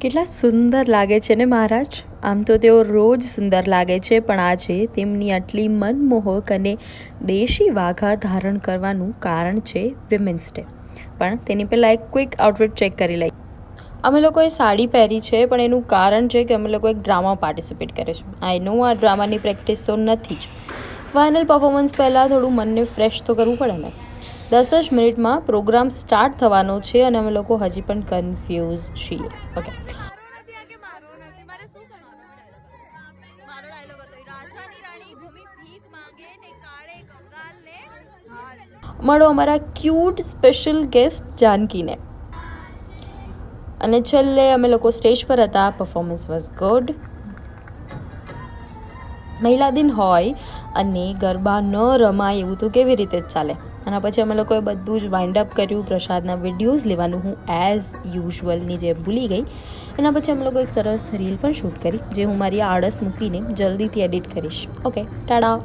કેટલા સુંદર લાગે છે ને મહારાજ. આમ તો તેઓ રોજ સુંદર લાગે છે, પણ આજે તેમની આટલી મનમોહક અને દેશી વાઘા ધારણ કરવાનું કારણ છે વિમેન્સ ડે. પણ તેની પહેલાં એક ક્વિક આઉટફિટ ચેક કરી લઈએ. અમે લોકોએ સાડી પહેરી છે, પણ એનું કારણ છે કે અમે લોકો એક ડ્રામા પાર્ટિસિપેટ કરે છે. આઈ નો આ ડ્રામાની પ્રેક્ટિસ તો નથી જ. ફાઇનલ પરફોર્મન્સ પહેલાં થોડું મનને ફ્રેશ તો કરવું પડે ને. 10 જ મિનિટમાં પ્રોગ્રામ સ્ટાર્ટ થવાનો છે અને અમે લોકો હજી પણ કન્ફ્યુઝ છીએ. ઓકે, મળો અમારા ક્યુટ સ્પેશિયલ ગેસ્ટ જાનકીને. અને છેલ્લે અમે લોકો સ્ટેજ પર હતા. Performance was good. મહિલા દિન હોય અને ગરબા ન રમાય એવું તો કેવી રીતે ચાલે. અને પછી અમે લોકોએ બધું જ વાઇન્ડ અપ કર્યું. પ્રસાદના વિડીયોઝ લેવાનું હું એઝ યુઝ્યુઅલની જે ભૂલી ગઈ. એના પછી અમે લોકો એક સરસ રીલ પણ શૂટ કરી, જે હું મારી આળસ મૂકીને જલ્દીથી એડિટ કરીશ. Okay, TADA.